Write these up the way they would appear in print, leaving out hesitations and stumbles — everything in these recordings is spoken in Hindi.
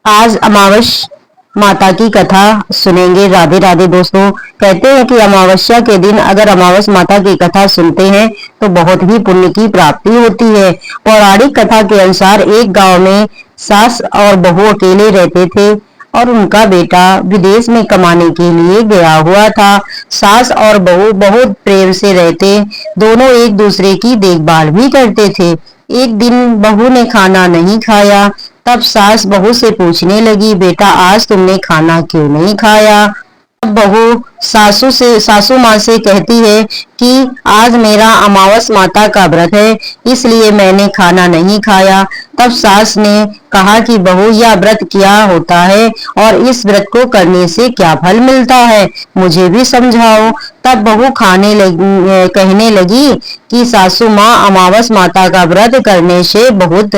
आज अमावस माता की कथा सुनेंगे। राधे राधे दोस्तों। कहते हैं कि अमावस्या के दिन अगर अमावस माता की कथा सुनते हैं तो बहुत ही पुण्य की प्राप्ति होती है। पौराणिक कथा के अनुसार एक गांव में सास और बहू अकेले रहते थे और उनका बेटा विदेश में कमाने के लिए गया हुआ था। सास और बहू बहुत प्रेम से रहते, दोनों एक दूसरे की देखभाल भी करते थे। एक दिन बहू ने खाना नहीं खाया, तब सास बहू से पूछने लगी, बेटा आज तुमने खाना क्यों नहीं खाया? तब बहू सासू माँ से कहती है कि आज मेरा अमावस माता का व्रत है, इसलिए मैंने खाना नहीं खाया। तब सास ने कहा कि बहू, यह व्रत क्या होता है और इस व्रत को करने से क्या फल मिलता है, मुझे भी समझाओ। तब बहू कहने लगी कि सासू माँ, अमावस माता का व्रत करने से बहुत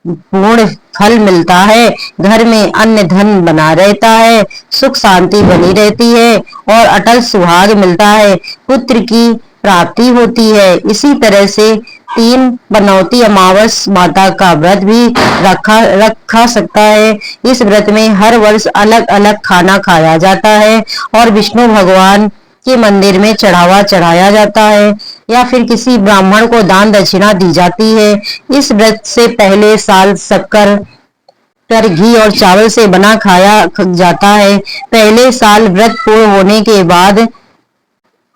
पूर्ण फल मिलता है, घर में अन्न धन बना रहता है, सुख शांति बनी रहती है और अटल सुहाग मिलता है, पुत्र की प्राप्ति होती है। इसी तरह से 3 बनौती अमावस माता का व्रत भी रखा सकता है। इस व्रत में हर वर्ष अलग अलग खाना खाया जाता है और विष्णु भगवान के मंदिर में चढ़ावा चढ़ाया जाता है या फिर किसी ब्राह्मण को दान दक्षिणा दी जाती है। इस व्रत से पहले साल शक्कर पर घी और चावल से बना खाया जाता है। पहले साल व्रत पूर्ण होने के बाद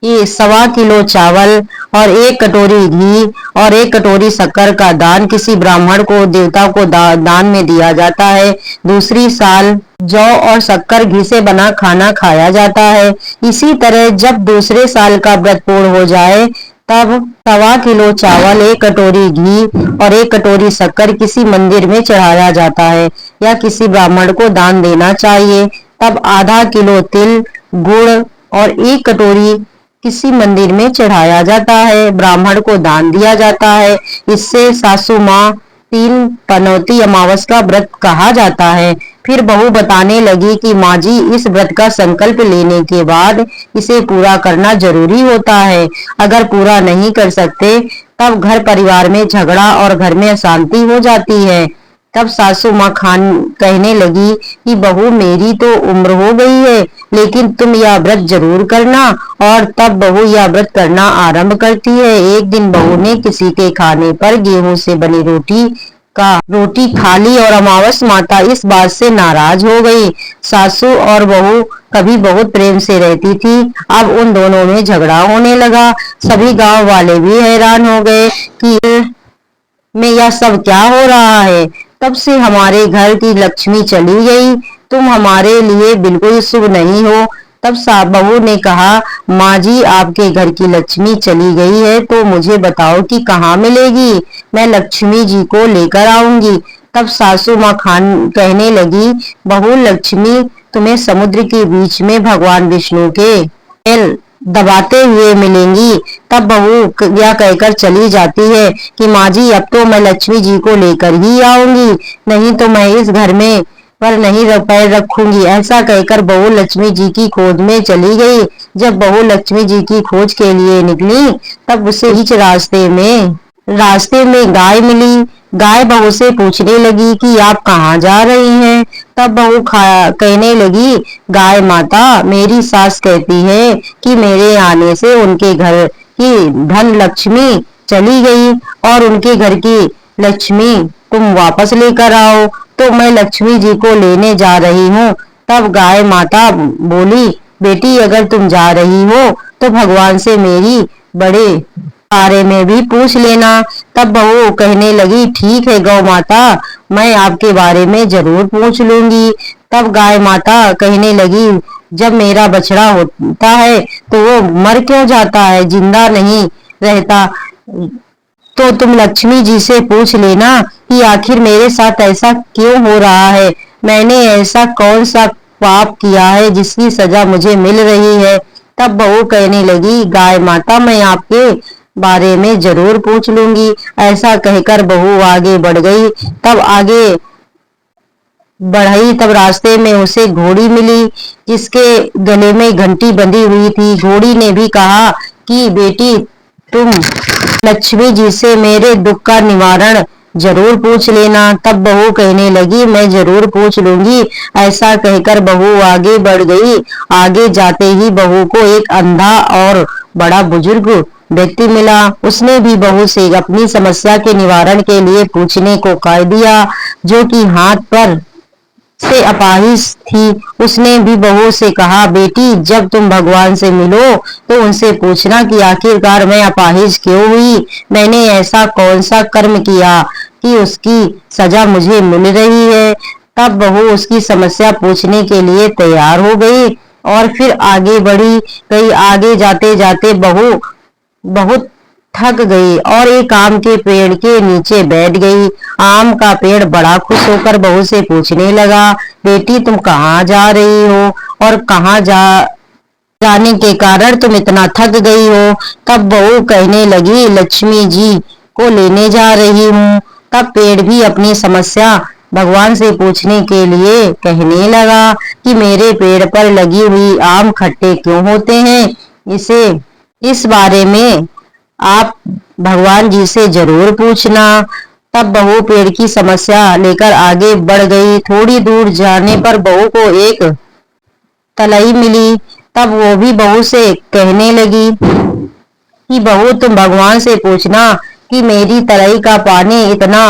ये 1.25 किलो चावल और 1 कटोरी घी और 1 कटोरी शक्कर का दान किसी ब्राह्मण को, देवता को दान में दिया जाता है। दूसरी साल जौ और शक्कर घी से बना खाना खाया जाता है। इसी तरह जब दूसरे साल का व्रत पूर्ण हो जाए तब 1.25 किलो चावल, 1 कटोरी घी और 1 कटोरी शक्कर किसी मंदिर में चढ़ाया जाता है या किसी ब्राह्मण को दान देना चाहिए। तब आधा किलो तिल, गुड़ और 1 कटोरी किसी मंदिर में चढ़ाया जाता है, ब्राह्मण को दान दिया जाता है। इससे सासू माँ 3 पनौती अमावस का व्रत कहा जाता है। फिर बहू बताने लगी कि माँ जी, इस व्रत का संकल्प लेने के बाद इसे पूरा करना जरूरी होता है। अगर पूरा नहीं कर सकते तब घर परिवार में झगड़ा और घर में अशांति हो जाती है। तब सासू माँ कहने लगी कि बहू, मेरी तो उम्र हो गई है, लेकिन तुम यह व्रत जरूर करना। और तब बहू यह व्रत करना आरंभ करती है। एक दिन बहू ने किसी के खाने पर गेहूं से बनी रोटी खा ली और अमावस माता इस बात से नाराज हो गई। सासू और बहू कभी बहुत प्रेम से रहती थी, अब उन दोनों में झगड़ा होने लगा। सभी गांव वाले भी हैरान हो गए कि में यह सब क्या हो रहा है। तब से हमारे घर की लक्ष्मी चली गई, तुम हमारे लिए बिल्कुल शुभ नहीं हो। तब बहू ने कहा, माँ जी, आपके घर की लक्ष्मी चली गई है तो मुझे बताओ कि कहाँ मिलेगी, मैं लक्ष्मी जी को लेकर आऊंगी। तब सासू माँ कहने लगी, बहू, लक्ष्मी तुम्हें समुद्र के बीच में भगवान विष्णु के दबाते हुए मिलेंगी। तब बहू यह कहकर चली जाती है कि माँ जी, अब तो मैं लक्ष्मी जी को लेकर ही आऊंगी, नहीं तो मैं इस घर में पर नहीं पैर रखूंगी। ऐसा कहकर बहू लक्ष्मी जी की खोज में चली गई। जब बहू लक्ष्मी जी की खोज के लिए निकली तब उसे बीच रास्ते में गाय मिली। गाय बहू से पूछने लगी कि आप कहाँ जा रही हैं? तब बहू कहने लगी, गाय माता, मेरी सास कहती है कि मेरे आने से उनके घर की धन लक्ष्मी चली गई और उनके घर की लक्ष्मी तुम वापस लेकर आओ, तो मैं लक्ष्मी जी को लेने जा रही हूँ। तब गाय माता बोली, बेटी, अगर तुम जा रही हो तो भगवान से मेरी बड़े बारे में भी पूछ लेना। तब बहू कहने लगी, ठीक है गौ माता, मैं आपके बारे में जरूर पूछ लूंगी। तब गाय माता कहने लगी, जब मेरा बछड़ा होता है तो वो मर क्यों जाता है, जिंदा नहीं रहता, तो तुम लक्ष्मी जी से पूछ लेना कि आखिर मेरे साथ ऐसा क्यों हो रहा है, मैंने ऐसा कौन सा पाप किया है जिसकी सजा मुझे मिल रही है। तब बहू कहने लगी, गाय माता, मैं आपके बारे में जरूर पूछ लूंगी। ऐसा कहकर बहू आगे बढ़ गई। तब रास्ते में उसे घोड़ी मिली जिसके गले में घंटी बंधी हुई थी। घोड़ी ने भी कहा कि बेटी, तुम लक्ष्मी जी से मेरे दुख का निवारण जरूर पूछ लेना। तब बहू कहने लगी, मैं जरूर पूछ लूंगी। ऐसा कहकर बहू आगे बढ़ गई। आगे जाते ही बहू को एक अंधा और बड़ा बुजुर्ग व्यक्ति मिला। उसने भी बहू से अपनी समस्या के निवारण के लिए पूछने को कह दिया। जो कि हाथ पर से अपाहिज थी, उसने भी बहू से कहा, बेटी जब तुम भगवान से मिलो तो उनसे पूछना कि आखिरकार मैं अपाहिज क्यों हुई, मैंने ऐसा कौन सा कर्म किया कि उसकी सजा मुझे मिल रही है। तब बहू उसकी समस्या पूछने के लिए तैयार हो गई और फिर आगे बढ़ी गई। आगे जाते जाते बहू बहुत थक गई और एक आम के पेड़ के नीचे बैठ गई। आम का पेड़ बड़ा खुश होकर बहू से पूछने लगा, बेटी तुम कहाँ जा रही हो और कहाँ जाने के कारण तुम इतना थक गई हो। तब बहू कहने लगी, लक्ष्मी जी को लेने जा रही हूँ। तब पेड़ भी अपनी समस्या भगवान से पूछने के लिए कहने लगा कि मेरे पेड़ पर लगी हुई आम खट्टे क्यों होते हैं, इसे इस बारे में आप भगवान जी से जरूर पूछना। तब बहू पेड़ की समस्या लेकर आगे बढ़ गई। थोड़ी दूर जाने पर बहू को एक तलई मिली। तब वो भी बहू से कहने लगी कि बहू तुम भगवान से पूछना कि मेरी तलई का पानी इतना।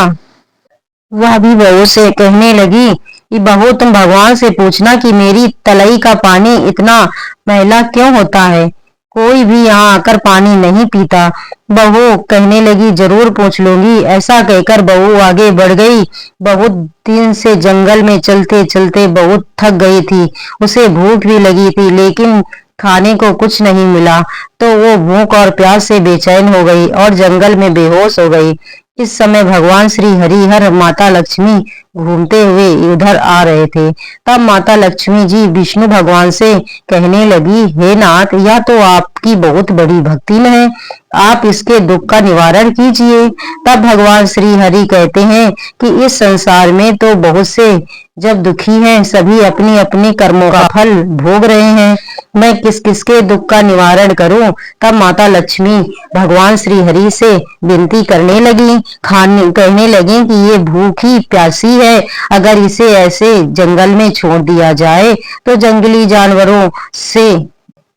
वह भी बहू से कहने लगी कि बहू तुम भगवान से पूछना कि मेरी तलई का पानी इतना मैला क्यों होता है, कोई भी यहाँ आकर पानी नहीं पीता। बहू कहने लगी, जरूर पूछ लूंगी। ऐसा कहकर बहू आगे बढ़ गई। बहुत दिन से जंगल में चलते चलते बहुत थक गई थी। उसे भूख भी लगी थी, लेकिन खाने को कुछ नहीं मिला तो वो भूख और प्यास से बेचैन हो गई और जंगल में बेहोश हो गई। इस समय भगवान श्री हरिहर माता लक्ष्मी घूमते हुए उधर आ रहे थे। तब माता लक्ष्मी जी विष्णु भगवान से कहने लगी, हे नाथ, यह तो आपकी बहुत बड़ी भक्ति में है, आप इसके दुख का निवारण कीजिए। तब भगवान श्री हरि कहते हैं कि इस संसार में तो बहुत से जब दुखी हैं, सभी अपनी अपनी कर्मों का फल भोग रहे हैं, मैं किस किसके दुख का निवारण करूं। तब माता लक्ष्मी भगवान श्री हरि से विनती करने लगी, कहने लगी कि ये भूखी प्यासी है, अगर इसे ऐसे जंगल में छोड़ दिया जाए तो जंगली जानवरों से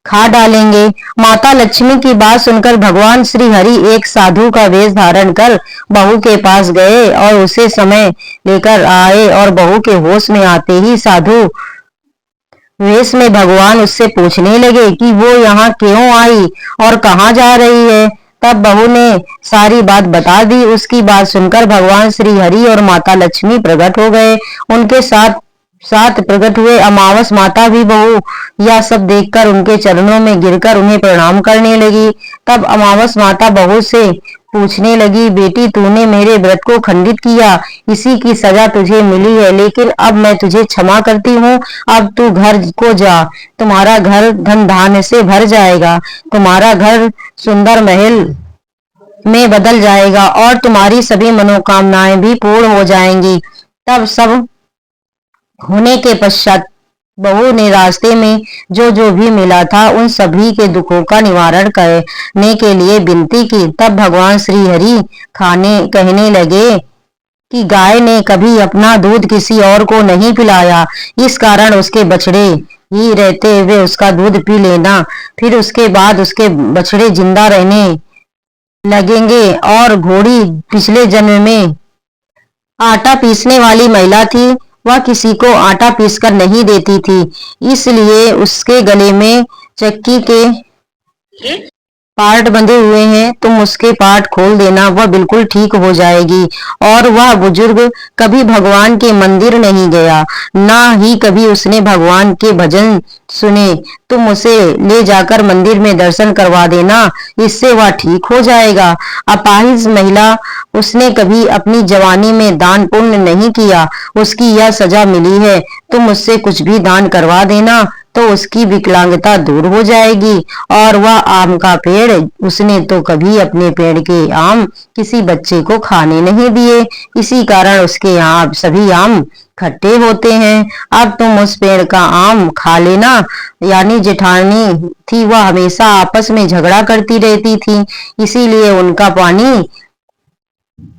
खा डालेंगे। माता लक्ष्मी की बात सुनकर भगवान श्री हरि एक साधु का वेश धारण कर बहू के पास गए और उसे समय लेकर आए और बहू के होश में आते ही साधु वेश में भगवान उससे पूछने लगे कि वो यहाँ क्यों आई और कहाँ जा रही है। तब बहू ने सारी बात बता दी। उसकी बात सुनकर भगवान श्री हरि और माता लक्ष्मी प्रकट हो गए। उनके साथ साथ प्रकट हुए अमावस माता भी बहू यह सब देखकर उनके चरणों में गिरकर उन्हें प्रणाम करने लगी। तब अमावस माता बहू से पूछने लगी, बेटी तूने मेरे व्रत को खंडित किया, इसी की सजा तुझे मिली है, लेकिन अब मैं तुझे क्षमा करती हूँ। अब तू घर को जा, तुम्हारा घर धन धान्य से भर जाएगा, तुम्हारा घर सुंदर महल में बदल जाएगा और तुम्हारी सभी मनोकामनाएं भी पूर्ण हो जाएंगी। तब सब होने के पश्चात बहू ने रास्ते में जो जो भी मिला था उन सभी के दुखों का निवारण करने के लिए विनती की। तब भगवान श्री हरि कहने लगे कि गाय ने कभी अपना दूध किसी और को नहीं पिलाया, इस कारण उसके बछड़े ही रहते हुए उसका दूध पी लेना, फिर उसके बाद उसके बछड़े जिंदा रहने लगेंगे। और घोड़ी पिछले जन्म में आटा पीसने वाली महिला थी, वह किसी को आटा पीसकर नहीं देती थी, इसलिए उसके गले में चक्की के पार्ट बंधे हुए हैं, तुम उसके पार्ट खोल देना, वह बिल्कुल ठीक हो जाएगी। और वह बुजुर्ग कभी भगवान के मंदिर नहीं गया, ना ही कभी उसने भगवान के भजन सुने, तुम उसे ले जाकर मंदिर में दर्शन करवा देना, इससे वह ठीक हो जाएगा। अपाहिज महिला, उसने कभी अपनी जवानी में दान पुण्य नहीं किया, उसकी यह सजा मिली है, तुम उससे कुछ भी दान करवा देना तो उसकी विकलांगता दूर हो जाएगी। और वह आम का पेड़, उसने तो कभी अपने पेड़ के आम किसी बच्चे को खाने नहीं दिए, इसी कारण उसके यहाँ सभी आम खट्टे होते हैं। अब तुम उस पेड़ का आम खा लेना। यानी जेठानी थी, वह हमेशा आपस में झगड़ा करती रहती थी, इसीलिए उनका पानी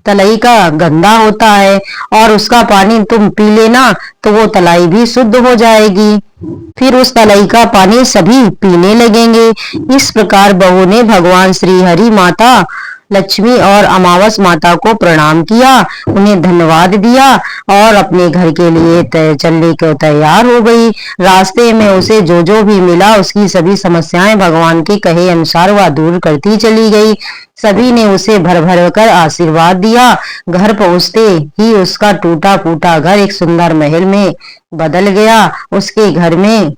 तलई का गंदा होता है और उसका पानी तुम पी लेना तो वो तलाई भी शुद्ध हो जाएगी। फिर उस तलई का पानी सभी पीने लगेंगे। इस प्रकार बहू ने भगवान श्री हरि माता लक्ष्मी और अमावस माता को प्रणाम किया, उन्हें धन्यवाद दिया और अपने घर के लिए चलने को तैयार हो गई। रास्ते में उसे जो जो भी मिला उसकी सभी समस्याएं भगवान के कहे अनुसार वह दूर करती चली गई। सभी ने उसे भर भर कर आशीर्वाद दिया। घर पहुंचते ही उसका टूटा फूटा घर एक सुंदर महल में बदल गया। उसके घर में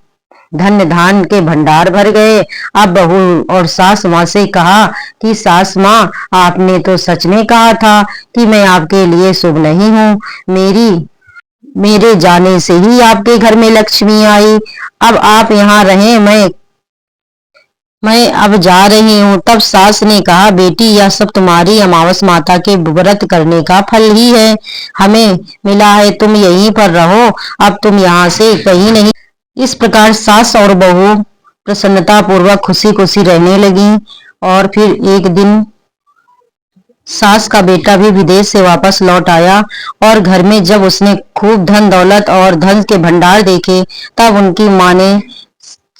धन धान के भंडार भर गए। अब बहू और सास माँ से कहा कि सास माँ, आपने तो सच में कहा था कि मैं आपके लिए शुभ नहीं हूँ। मेरे जाने से ही आपके घर में लक्ष्मी आई। अब आप यहाँ रहें, मैं अब जा रही हूँ। तब सास ने कहा, बेटी यह सब तुम्हारी अमावस माता के व्रत करने का फल ही है, हमें मिला है, तुम यहीं पर रहो, अब तुम यहाँ से कहीं नहीं। इस प्रकार सास और बहू प्रसन्नता पूर्वक खुशी खुशी रहने लगी। और फिर एक दिन सास का बेटा भी विदेश से वापस लौट आया और घर में जब उसने खूब धन दौलत और धन के भंडार देखे तब उनकी माँ ने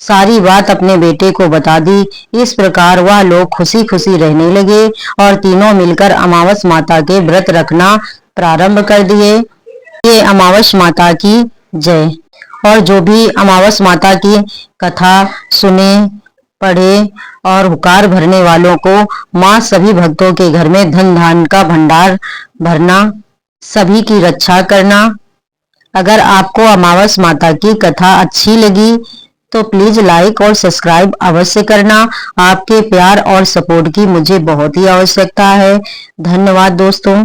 सारी बात अपने बेटे को बता दी। इस प्रकार वह लोग खुशी खुशी रहने लगे और तीनों मिलकर अमावस माता के व्रत रखना प्रारंभ कर दिए। ये अमावस माता की जय। और जो भी अमावस माता की कथा सुने, पढ़े और हुकार भरने वालों को माँ सभी भक्तों के घर में धन धान का भंडार भरना, सभी की रक्षा करना। अगर आपको अमावस माता की कथा अच्छी लगी तो प्लीज लाइक और सब्सक्राइब अवश्य करना। आपके प्यार और सपोर्ट की मुझे बहुत ही आवश्यकता है। धन्यवाद दोस्तों।